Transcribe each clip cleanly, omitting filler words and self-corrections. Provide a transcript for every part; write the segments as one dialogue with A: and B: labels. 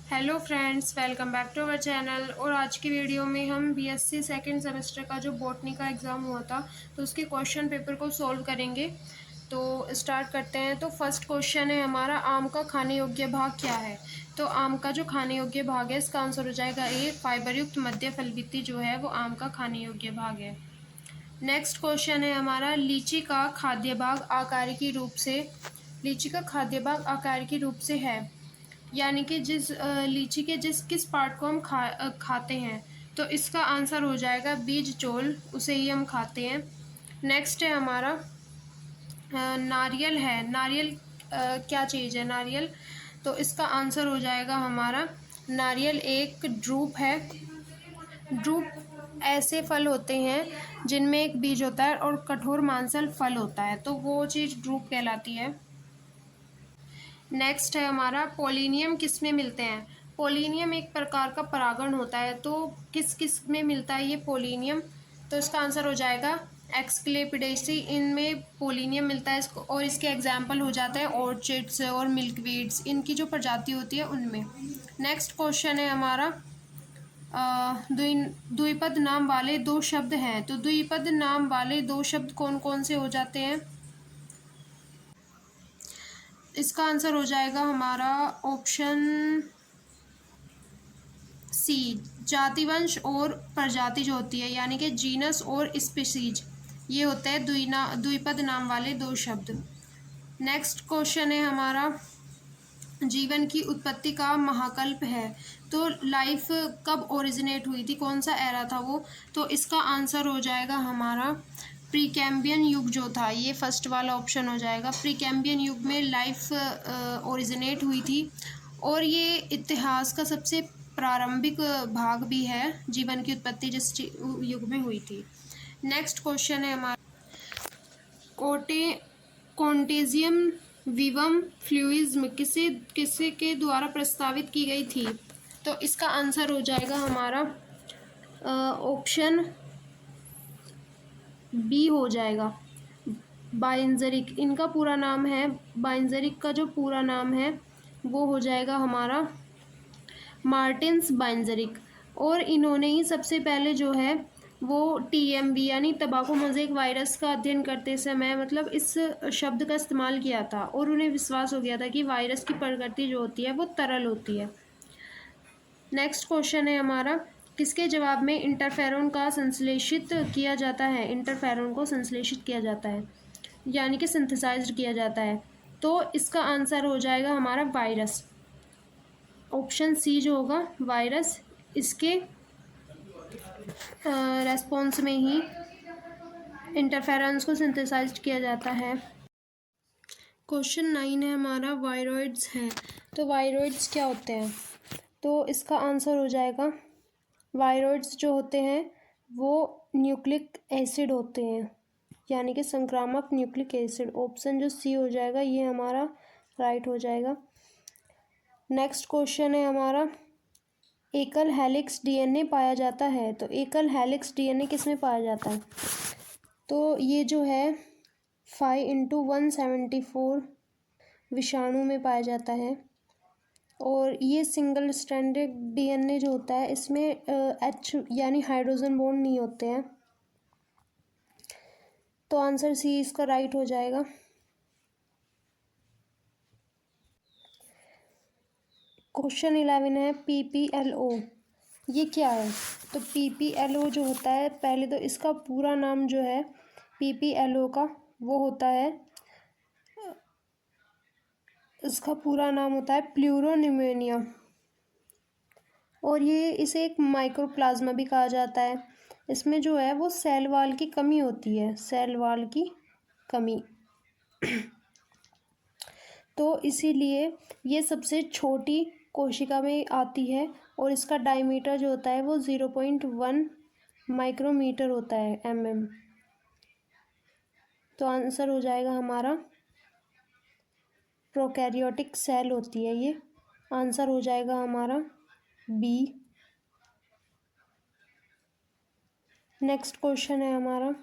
A: Hello friends, welcome back to our channel. और आज की वीडियो में हम बीएससी सेकंड सेमेस्टर का जो बॉटनी का एग्ज़ाम हुआ था तो उसके क्वेश्चन पेपर को सॉल्व करेंगे। तो स्टार्ट करते हैं। तो फर्स्ट क्वेश्चन है हमारा, आम का खाने योग्य भाग क्या है। तो आम का जो खाने योग्य भाग है इसका आंसर हो जाएगा ए, फाइबरयुक्त मध्य फलवित्ती जो है वो आम का खाने योग्य भाग है। नेक्स्ट क्वेश्चन है हमारा, लीची का खाद्य भाग आकार की रूप से है, यानी कि लीची के जिस किस पार्ट को हम खाते हैं। तो इसका आंसर हो जाएगा बीज चोल, उसे ही हम खाते हैं। नेक्स्ट है हमारा, नारियल है। नारियल क्या चीज़ है नारियल। तो इसका आंसर हो जाएगा हमारा, नारियल एक ड्रूप है। ड्रूप ऐसे फल होते हैं जिनमें एक बीज होता है और कठोर मांसल फल होता है, तो वो चीज़ ड्रूप कहलाती है। नेक्स्ट है हमारा, पोलिनियम किस में मिलते हैं। पोलिनियम एक प्रकार का परागण होता है, तो किस किस में मिलता है ये पोलिनियम। तो इसका आंसर हो जाएगा एक्सक्लेपिडेसी, इनमें पोलिनियम मिलता है इसको। और इसके एग्जाम्पल हो जाते हैं ऑर्चिड्स और मिल्कवीड्स, इनकी जो प्रजाति होती है उनमें। नेक्स्ट क्वेश्चन है हमारा, द्विपद नाम वाले दो शब्द हैं। तो द्विपद नाम वाले दो शब्द कौन कौन से हो जाते हैं। इसका आंसर हो जाएगा हमारा ऑप्शन सी, जातिवंश और प्रजाति जो होती है, यानी कि जीनस और स्पीसीज, ये होते हैं द्विपद नाम वाले दो शब्द। नेक्स्ट क्वेश्चन है हमारा, जीवन की उत्पत्ति का महाकल्प है। तो लाइफ कब ओरिजिनेट हुई थी, कौन सा एरा था वो। तो इसका आंसर हो जाएगा हमारा प्रीकैम्बियन युग जो था, ये फर्स्ट वाला ऑप्शन हो जाएगा। प्रीकैम्बियन युग में लाइफ ओरिजिनेट हुई थी, और ये इतिहास का सबसे प्रारंभिक भाग भी है। जीवन की उत्पत्ति जिस युग में हुई थी। नेक्स्ट क्वेश्चन है हमारा, कोटे कॉन्टेजियम विवम फ्लूइज्म किसे किसे के द्वारा प्रस्तावित की गई थी। तो इसका आंसर हो जाएगा हमारा ऑप्शन बी हो जाएगा, बाइंजरिक। इनका पूरा नाम है, बाइंजरिक का जो पूरा नाम है वो हो जाएगा हमारा मार्टिन्स बाइंजरिक। और इन्होंने ही सबसे पहले जो है वो टीएमवी यानी तंबाकू मोज़ेक वायरस का अध्ययन करते समय मतलब इस शब्द का इस्तेमाल किया था, और उन्हें विश्वास हो गया था कि वायरस की प्रकृति जो होती है वो तरल होती है। नेक्स्ट क्वेश्चन है हमारा, किसके जवाब में इंटरफेरोन का संश्लेषित किया जाता है। इंटरफेरोन को संश्लेषित किया जाता है, यानी कि सिंथेसाइज्ड किया जाता है। तो इसका आंसर हो जाएगा हमारा वायरस, ऑप्शन सी जो होगा वायरस। इसके रेस्पॉन्स में ही इंटरफेरेंस को सिंथेसाइज किया जाता है। क्वेश्चन 9 है हमारा, वायरॉइड्स हैं। तो वायरॉइड्स क्या होते हैं। तो इसका आंसर हो जाएगा, वायरॉइड्स जो होते हैं वो न्यूक्लिक एसिड होते हैं, यानी कि संक्रामक न्यूक्लिक एसिड। ऑप्शन जो सी हो जाएगा ये हमारा राइट हो जाएगा। नेक्स्ट क्वेश्चन है हमारा, एकल हेलिक्स डीएनए पाया जाता है। तो एकल हेलिक्स डीएनए किस में पाया जाता है। तो ये जो है 5×174 विषाणु में पाया जाता है। और ये सिंगल स्ट्रैंडेड डीएनए जो होता है इसमें एच यानी हाइड्रोजन बॉन्ड नहीं होते हैं। तो आंसर सी इसका राइट हो जाएगा। क्वेश्चन 11 है, पीपीएलओ ये क्या है। तो पीपीएलओ जो होता है, पहले तो इसका पूरा नाम जो है पीपीएलओ का वो होता है, इसका पूरा नाम होता है प्लूरोनिमोनिया। और ये इसे एक माइक्रोप्लाज्मा भी कहा जाता है। इसमें जो है वो सेल वॉल की कमी होती है, सेल वॉल की कमी। तो इसीलिए ये सबसे छोटी कोशिका में आती है, और इसका डायमीटर जो होता है वो 0.1 माइक्रोमीटर होता है, mm। तो आंसर हो जाएगा हमारा प्रोकैरियोटिक सेल होती है ये। आंसर हो जाएगा हमारा बी। नेक्स्ट क्वेश्चन है हमारा,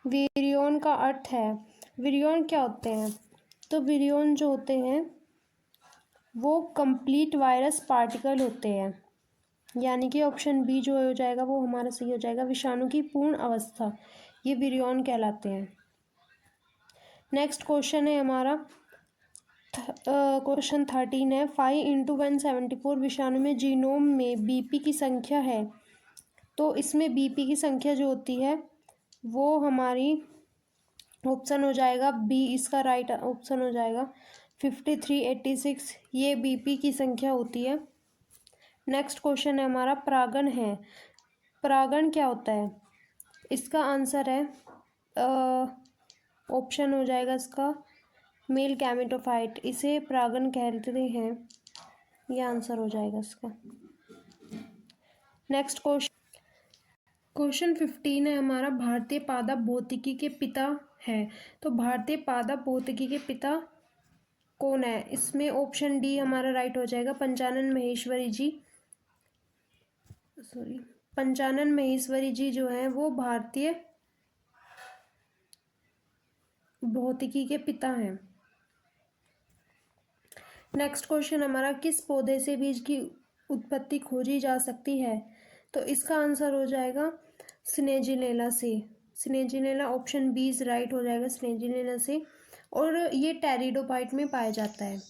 A: विरियन का अर्थ है। विरियन क्या होते हैं। तो विरियन जो होते हैं वो कंप्लीट वायरस पार्टिकल होते हैं, यानी कि ऑप्शन बी जो हो जाएगा वो हमारा सही हो जाएगा। विषाणु की पूर्ण अवस्था ये विरियॉन कहलाते हैं। नेक्स्ट क्वेश्चन है हमारा क्वेश्चन 13 है 5 × 174 विषाणु में जीनोम में बीपी की संख्या है। तो इसमें बीपी की संख्या जो होती है वो हमारी ऑप्शन हो जाएगा बी, इसका राइट ऑप्शन हो जाएगा 5386, ये बीपी की संख्या होती है। नेक्स्ट क्वेश्चन है हमारा परागण है। परागण क्या होता है? इसका आंसर है ऑप्शन हो जाएगा इसका मेल गैमेटोफाइट, इसे परागण कहते हैं। ये आंसर हो जाएगा इसका। नेक्स्ट क्वेश्चन 15 है हमारा भारतीय पादप भौतिकी के पिता है। तो भारतीय पादप भौतिकी के पिता कौन है? इसमें ऑप्शन डी हमारा राइट हो जाएगा पंचानन महेश्वरी जी। पंचानन महेश्वरी जी जो है वो भारतीय भौतिकी के पिता हैं। नेक्स्ट क्वेश्चन हमारा किस पौधे से बीज की उत्पत्ति खोजी जा सकती है? तो इसका आंसर हो जाएगा स्नेजिनेला से। स्नेजिनेला ऑप्शन बी इज राइट हो जाएगा, स्नेजिनेला से, और ये टेरिडोफाइट में पाया जाता है।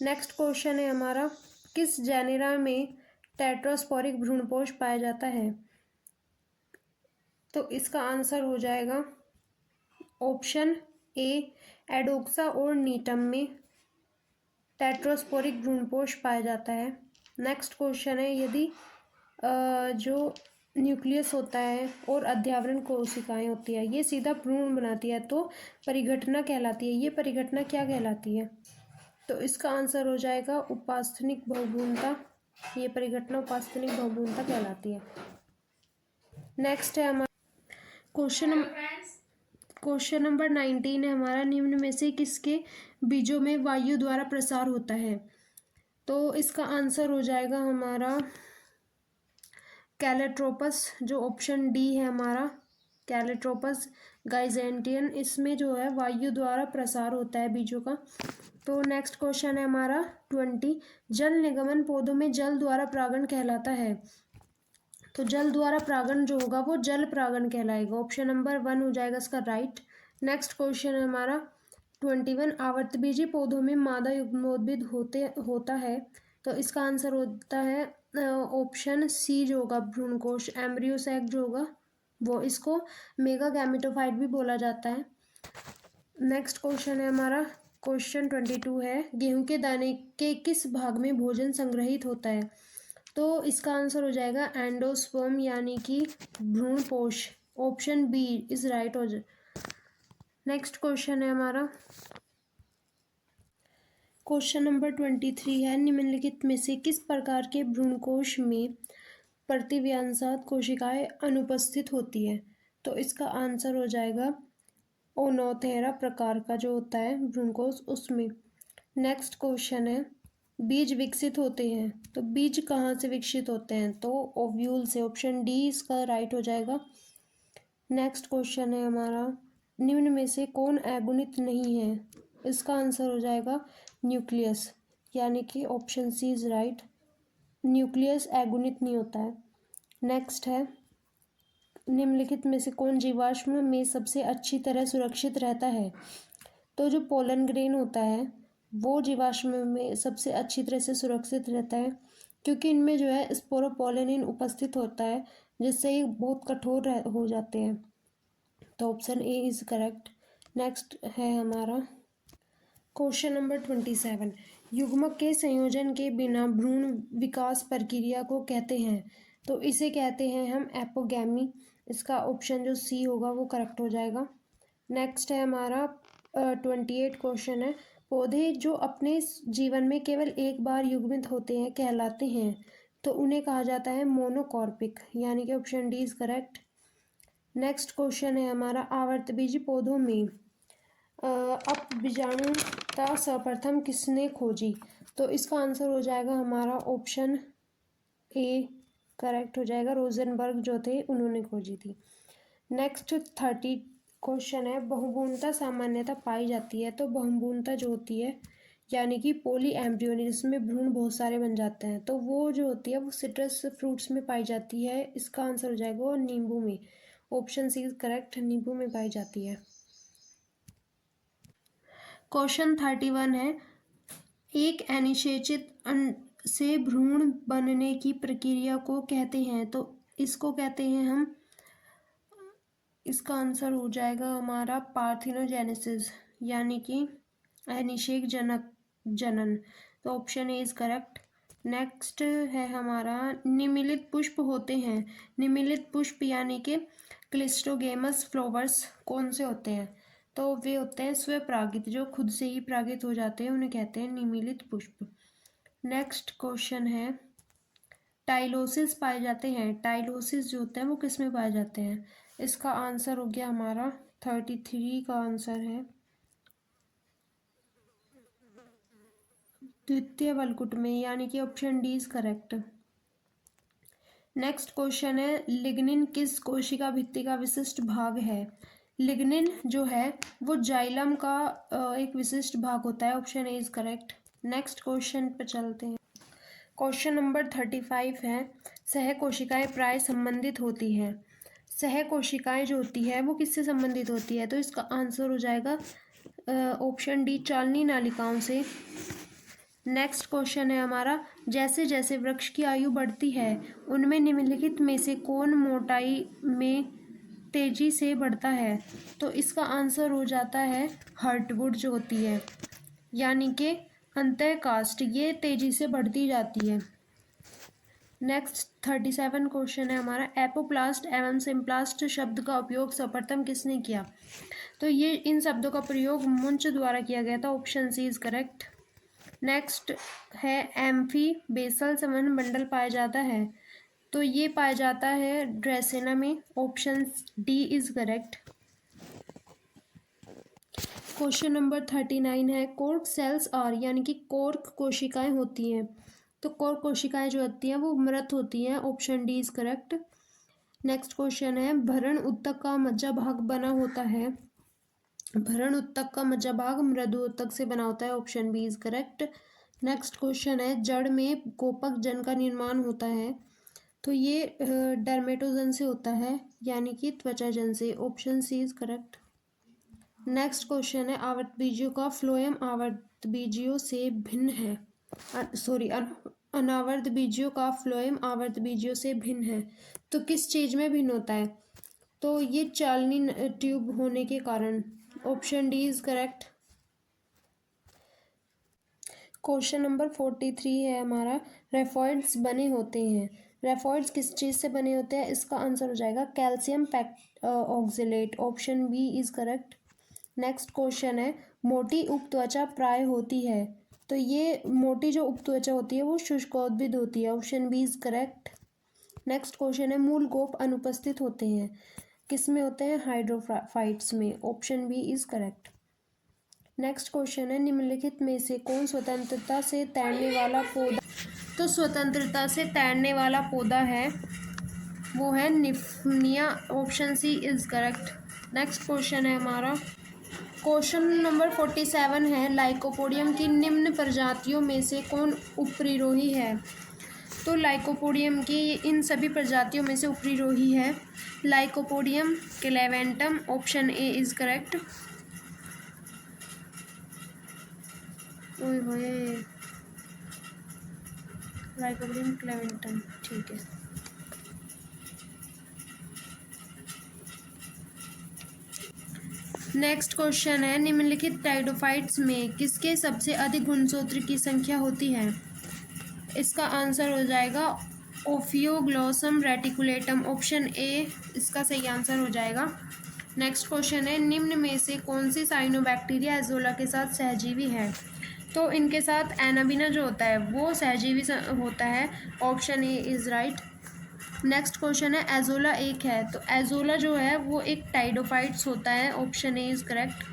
A: नेक्स्ट क्वेश्चन है हमारा किस जेनेरा में टेट्रास्पोरिक भ्रूणपोष पाया जाता है? तो इसका आंसर हो जाएगा ऑप्शन ए एडोक्सा और नीटम में टेट्रास्पोरिक भ्रूणपोष पाया जाता है। नेक्स्ट क्वेश्चन है यदि जो न्यूक्लियस होता है और अध्यावरण कोशिकाएं होती है ये सीधा भ्रूण बनाती है तो परिघटना कहलाती है। ये परिघटना क्या कहलाती है? तो इसका आंसर हो जाएगा उपास्थनिक बहुभ्रूणता। ये परिघटना उपास्थनिक बहुभ्रूणता कहलाती है। नेक्स्ट है हमारा क्वेश्चन नंबर 19 है हमारा निम्न में से किसके बीजों में वायु द्वारा प्रसार होता है? तो इसका आंसर हो जाएगा हमारा कैलेट्रोपस, जो ऑप्शन डी है हमारा कैलेट्रोपस गाइजेंटियन, इसमें जो है वायु द्वारा प्रसार होता है बीजों का। तो नेक्स्ट क्वेश्चन है हमारा 20 जल निगमन पौधों में जल द्वारा परागण कहलाता है। तो जल द्वारा परागण जो होगा वो जल परागण कहलाएगा। ऑप्शन नंबर 1 हो जाएगा इसका राइट। नेक्स्ट क्वेश्चन है हमारा 21 आवर्तबीजी पौधों में मादा युग्मोद्भिद होता है। तो इसका आंसर होता है ऑप्शन सी जो होगा भ्रूणकोश, एम्ब्रियो सैक जो होगा वो, इसको मेगा गैमेटोफाइट भी बोला जाता है। नेक्स्ट क्वेश्चन है हमारा क्वेश्चन 22 है गेहूं के दाने के किस भाग में भोजन संग्रहित होता है? तो इसका आंसर हो जाएगा एंडोस्पर्म यानी कि भ्रूणपोष। ऑप्शन बी इज राइट हो जाए। नेक्स्ट क्वेश्चन है हमारा क्वेश्चन नंबर 23 है निम्नलिखित में से किस प्रकार के भ्रूणकोश में प्रतिव्यांसात कोशिकाएं अनुपस्थित होती है? तो इसका आंसर हो जाएगा ओनोथेरा प्रकार का जो होता है भ्रूणकोश उसमें। नेक्स्ट क्वेश्चन है बीज विकसित होते हैं। तो बीज कहाँ से विकसित होते हैं? तो ओव्यूल से। ऑप्शन डी इसका राइट हो जाएगा। नेक्स्ट क्वेश्चन है हमारा निम्न में से कौन अगुणित नहीं है? इसका आंसर हो जाएगा न्यूक्लियस, यानी कि option C is right, nucleus अगुणित नहीं होता है। नेक्स्ट है निम्नलिखित में से कौन जीवाश्म में सबसे अच्छी तरह सुरक्षित रहता है? तो जो पोलन ग्रेन होता है वो जीवाश्म में सबसे अच्छी तरह से सुरक्षित रहता है क्योंकि इनमें जो है स्पोरोपोलेनिन उपस्थित होता है जिससे ये बहुत कठोर हो जाते हैं। तो option A is correct. Next है हमारा क्वेश्चन नंबर 27 युग्मक के संयोजन के बिना भ्रूण विकास प्रक्रिया को कहते हैं। तो इसे कहते हैं हम एपोगैमी। इसका ऑप्शन जो सी होगा वो करेक्ट हो जाएगा। नेक्स्ट है हमारा 28 क्वेश्चन है पौधे जो अपने जीवन में केवल एक बार युग्मित होते हैं कहलाते हैं। तो उन्हें कहा जाता है मोनोकॉर्पिक, यानी कि option D is correct. Next question है हमारा आवर्तबीजी पौधों में अपबीजाणुता सर्वप्रथम किसने खोजी? तो इसका आंसर हो जाएगा हमारा ऑप्शन ए करेक्ट हो जाएगा, रोजनबर्ग जो थे उन्होंने खोजी थी। नेक्स्ट 30 क्वेश्चन है बहुभ्रूणता सामान्यतः पाई जाती है। तो बहुभ्रूणता जो होती है यानी कि पॉली एम्ब्रियोनी, जिसमें भ्रूण बहुत सारे बन जाते हैं, तो वो जो होती है वो सिट्रस फ्रूट्स में पाई जाती है। इसका आंसर हो जाएगा वो नींबू में। ऑप्शन सी इज करेक्ट, नींबू में पाई जाती है। क्वेश्चन 31 है, एक अनिषेचित से भ्रूण बनने की प्रक्रिया को कहते हैं, तो इसको कहते हैं हम, इसका आंसर हो जाएगा हमारा पार्थिनोजेनेसिस, यानी कि अनिषेक जनन। तो option A is correct. Next है हमारा, निमिलित पुष्प होते हैं। निमिलित पुष्प यानी कि क्लिस्टोगेमस फ्लावर्स कौन से होते हैं? तो वे होते हैं स्वपरागित, जो खुद से ही परागित हो जाते हैं, उन्हें कहते हैं निमिलित पुष्प। नेक्स्ट क्वेश्चन है, टाइलोसिस पाए जाते हैं। टाइलोसिस जो होता है वो किस में पाए जाते हैं? इसका आंसर हो गया हमारा 33 का आंसर है द्वितीय वलकुट में, यानी कि option D is correct. Next question है, लिग्निन किस कोशिका भित्ति का विशिष्ट भाग है? लिग्निन जो है वो जाइलम का एक विशिष्ट भाग होता है। Option A is correct. Next question पे चलते हैं। क्वेश्चन नंबर 35 है, सह कोशिकाएं प्राय संबंधित होती हैं। सह कोशिकाएं जो होती है वो किससे संबंधित होती है? तो इसका आंसर हो जाएगा ऑप्शन डी, चालनी नालिकाओं से। नेक्स्ट क्वेश्चन है हमारा, जैसे जैसे वृक्ष की आयु बढ़ती है उनमें निम्नलिखित में से कौन मोटाई में तेजी से बढ़ता है? तो इसका आंसर हो जाता है हार्टवुड जो होती है, यानी कि अंतःकाष्ठ, ये तेजी से बढ़ती जाती है। नेक्स्ट 37 क्वेश्चन है हमारा, एपोप्लास्ट एवं सिम्प्लास्ट शब्द का उपयोग सर्वप्रथम किसने किया? तो ये इन शब्दों का प्रयोग मुंच द्वारा किया गया था। Option C is correct. Next है, एम्फी बेसल समन मंडल पाया जाता है, तो ये पाया जाता है ड्रेसेना में। Option D is correct. Question number 39 है, कोर्क सेल्स आर, यानी कि कोर्क कोशिकाएं होती हैं। तो कोर्क कोशिकाएं जो होती हैं वो मृत होती हैं। Option D is correct. Next question है, भरण उत्तक का मज्जा भाग बना होता है। भरण उत्तक का मज्जा भाग मृदु उत्तक से बना होता है। Option B is correct. Next question है, जड़ में कोपक जन का निर्माण होता है, तो ये डर्मेटोजन से होता है, यानी कि त्वचा जन से। Option C is correct. Next question है, आवर्त बीजियों का फ्लोएम आवर्त बीजियों से भिन्न है। अनावर्त बीजियों का फ्लोएम आवर्त बीजियों से भिन्न है, तो किस चीज में भिन्न होता है? तो ये चालनी ट्यूब होने के कारण। Option D is correct. Question number 43 है हमारा, रेफॉइड्स बने होते हैं। रेफॉइड्स किस चीज़ से बने होते हैं? इसका आंसर हो जाएगा calcium pact oxalate. Option B is correct. Next question है, मोटी उपत्वचा प्राय होती है, तो ये मोटी जो उपत्वचा होती है वो शुष्कोद्भिद होती है। Option B is correct. Next question है, मूल गोप अनुपस्थित होते हैं, किस में होते हैं? हाइड्रोफाइट्स में। Option B is correct. Next question है, निम्नलिखित में से कौन स्वतंत्रता से तैरने वाला पौधा? तो स्वतंत्रता से तैरने वाला पौधा है वो है निफ्निया। Option C is correct. Next question है हमारा, क्वेश्चन नंबर 47 है, लाइकोपोडियम की निम्न प्रजातियों में से कौन उपरिरोही है? तो लाइकोपोडियम की इन सभी प्रजातियों में से उपरिरोही है lycopodium clavatum. Option A is correct. Lycopodium clavatum, ठीक है। नेक्स्ट क्वेश्चन है, निम्नलिखित टाइडोफाइट्स में किसके सबसे अधिक गुणसूत्र की संख्या होती है? इसका आंसर हो जाएगा ओफियोग्लोसम रेटिकुलेटम। ऑप्शन ए इसका सही आंसर हो जाएगा। नेक्स्ट क्वेश्चन है, निम्न में से कौन सी साइनोबैक्टीरिया एजोला के साथ सहजीवी है? तो इनके साथ एनाबिना जो होता है वो सहजीवी होता है। Option A is right. Next question है, एजोला एक है, तो एजोला जो है वो एक टाइडोफाइट्स होता है। Option A is correct.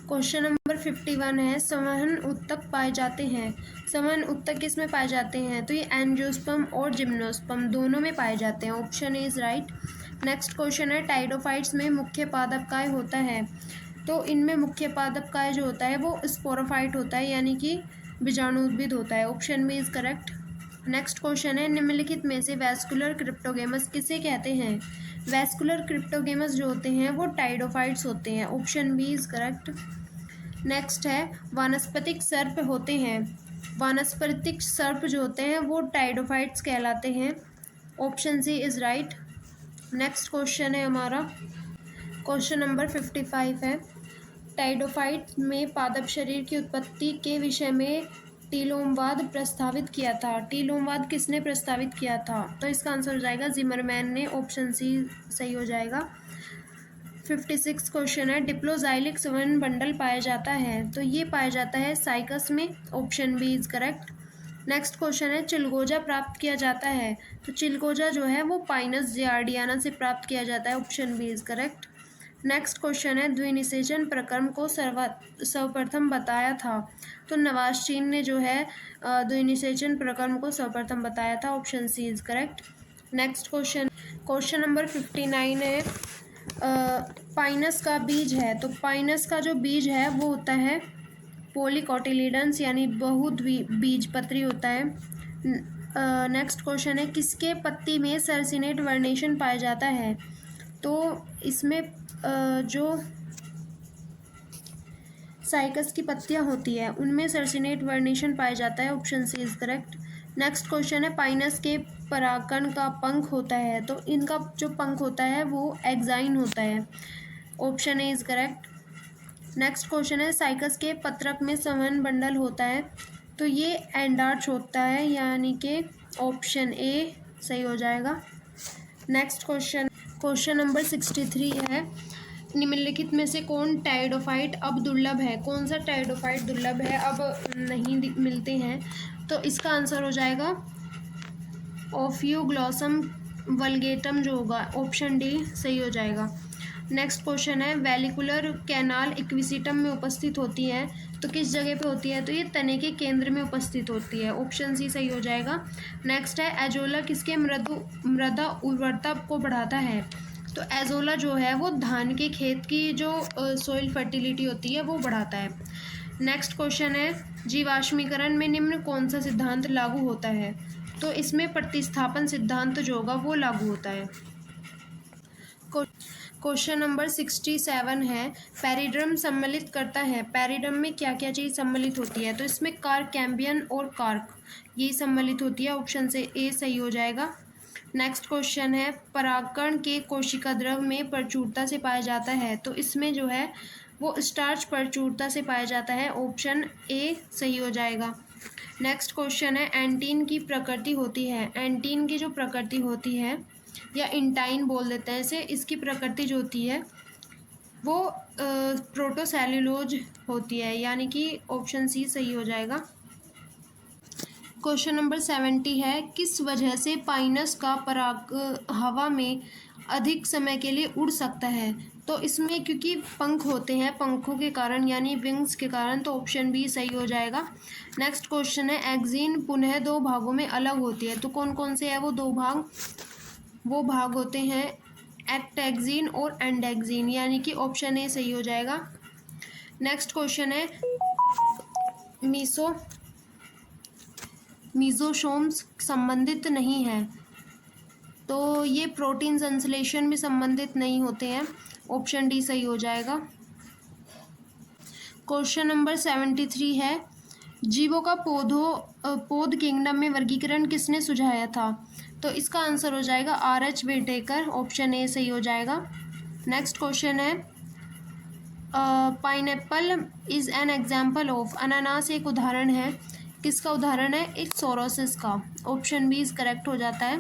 A: Question number 51 है, संवहन उत्तक पाए जाते हैं। संवहन उत्तक किस में पाए जाते हैं? तो ये एंजियोस्पर्म और जिम्नोस्पर्म दोनों में पाए जाते हैं। Option A is right. Next question है, टाइडोफाइट्स में मुख्य पादप काय होता है? तो इनमें मुख्य पादप काय जो होता है वो स्पोरोफाइट होता है, यानी कि बीजाणुउद्भिद होता है। Option B is correct. Next question है, निम्नलिखित में से वैस्कुलर क्रिप्टोगेमस किसे कहते हैं? वैस्कुलर क्रिप्टोगेमस जो होते हैं वो टाइडोफाइट्स होते हैं। Option B is correct. Next है, वानस्पतिक सर्प होते हैं। वानस्पतिक सर्प जो होते हैं वो टाइडोफाइट्स कहलाते हैं। Option C is right. Next question है हमारा, क्वेश्चन नंबर 55 है, टाइडोफाइट में पादप शरीर की उत्पत्ति के विषय में टीलोमवाद प्रस्तावित किया था। टीलोमवाद किसने प्रस्तावित किया था? तो इसका आंसर हो जाएगा जिमरमैन ने। ऑप्शन सी सही हो जाएगा। 56 क्वेश्चन है, डिप्लोजाइलिक संवहन बंडल पाया जाता है, तो ये पाया जाता है साइकस में। Option B is correct. Next question है, चिलगोजा प्राप्त किया जाता है, तो चिलगोजा जो है वो पाइनस जियार्डियाना से प्राप्त किया जाता है। Option B is correct. Next question है, द्विनिषेचन प्रक्रम को सर्वप्रथम बताया था, तो नवाज़ ने जो है द्विनिषेचन प्रक्रम को सर्वप्रथम बताया था। Option C is correct. Next question number 59 है, पाइनस का बीज है, तो पाइनस का जो बीज है वो होता है पॉलीकोटिलीडन्स, यानी बहुद्विबीजपत्री होता है। नेक्स्ट क्वेश्चन है, किसके पत्ती में सर्सिनेट वर्नेशन पाया जाता है? तो इसमें जो साइकस की पत्तियां होती है उनमें सर्सिनेट वर्नेशन पाया जाता है। Option C is correct. Next question है, पाइनस के परागकण का पंख होता है, तो इनका जो पंख होता है वो एक्साइन होता है। Option A is correct. Next question है, साइकस के पत्रक में संवहन बंडल होता है, तो ये एंडार्च होता है, यानी कि ऑप्शन ए सही हो जाएगा। नेक्स्ट क्वेश्चन नंबर 63 है, निम्नलिखित में से कौन टाइडोफाइट अब दुर्लभ है? कौन सा टाइडोफाइट दुर्लभ है, अब नहीं मिलते हैं? तो इसका आंसर हो जाएगा ओफियोग्लॉसम वल्गेटम जो होगा। ऑप्शन डी सही हो जाएगा। नेक्स्ट क्वेश्चन है, वेलिकुलर कैनाल इक्विसिटम में उपस्थित होती है, तो किस जगह पे होती है? तो ये तने के केंद्र में उपस्थित होती है। ऑप्शन सी सही हो जाएगा। नेक्स्ट है, एजोला किसके मृदा उर्वरता को बढ़ाता है? तो एजोला जो है वो धान के खेत की जो सॉइल फर्टिलिटी होती है वो बढ़ाता है। नेक्स्ट क्वेश्चन है, जीवाश्मीकरण में निम्न कौन सा सिद्धांत लागू होता है? तो इसमें प्रतिस्थापन सिद्धांत जो होगा वो लागू होता है। क्वेश्चन नंबर 67 है, पैरिड्रम सम्मिलित करता है, पैरिड्रम में क्या क्या चीज़ सम्मिलित होती है? तो इसमें कार्क, कैम्बियन और कार्क ये सम्मिलित होती है। ऑप्शन से ए सही हो जाएगा। नेक्स्ट क्वेश्चन है, परागकण के कोशिका द्रव में प्रचुरता से पाया जाता है, तो इसमें जो है वो स्टार्च प्रचुरता से पाया जाता है। ऑप्शन ए सही हो जाएगा। नेक्स्ट क्वेश्चन है, एंटीन की प्रकृति होती है, एंटीन की जो प्रकृति होती है या इंटाइन बोल देते हैं इसे, इसकी प्रकृति जो होती है वो प्रोटोसेल्यूलोज होती है, यानी कि ऑप्शन सी सही हो जाएगा। क्वेश्चन नंबर 70 है, किस वजह से पाइनस का पराग हवा में अधिक समय के लिए उड़ सकता है? तो इसमें क्योंकि पंख होते हैं, पंखों के कारण यानी विंग्स के कारण, तो ऑप्शन बी सही हो जाएगा। नेक्स्ट क्वेश्चन है, एक्जीन पुनः दो भागों में अलग होती है, तो कौन कौन से है वो दो भाग? वो भाग होते हैं एक्टैक्सीन और एंडैक्सीन, यानी कि ऑप्शन ए सही हो जाएगा। नेक्स्ट क्वेश्चन है, मीजोसोम्स संबंधित नहीं है, तो ये प्रोटीन संश्लेषण में संबंधित नहीं होते हैं। ऑप्शन डी सही हो जाएगा। क्वेश्चन नंबर 73 है, जीवों का पौध किंगडम में वर्गीकरण किसने सुझाया था? तो इसका आंसर हो जाएगा आर.एच. व्हिटेकर। ऑप्शन ए सही हो जाएगा। नेक्स्ट क्वेश्चन है, pineapple is an example of, अनानास एक उदाहरण है, किसका उदाहरण है? एक सोरोसिस का। ऑप्शन बी इज करेक्ट हो जाता है।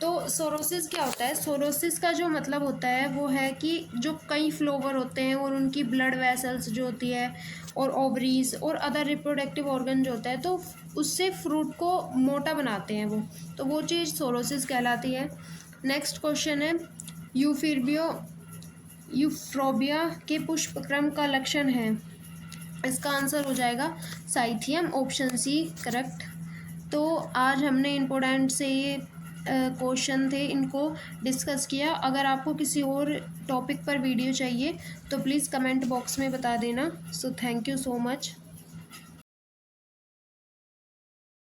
A: तो सोरोसिस क्या होता है? सोरोसिस का जो मतलब होता है वो है कि जो कई फ्लोवर होते हैं और उनकी ब्लड वेसल्स जो होती है और ओवरीज और अदर रिप्रोडक्टिव ऑर्गन जो होता है, तो उससे फ्रूट को मोटा बनाते हैं तो वो चीज़ सोरोसिस कहलाती है। नेक्स्ट क्वेश्चन है, यूफ्रोबिया के पुष्प क्रम का लक्षण है, इसका आंसर हो जाएगा साइथियम। Option C correct. तो आज हमने इम्पोर्टेंट से ये क्वेश्चन थे इनको डिस्कस किया। अगर आपको किसी और टॉपिक पर वीडियो चाहिए तो प्लीज़ कमेंट बॉक्स में बता देना। So thank you so much.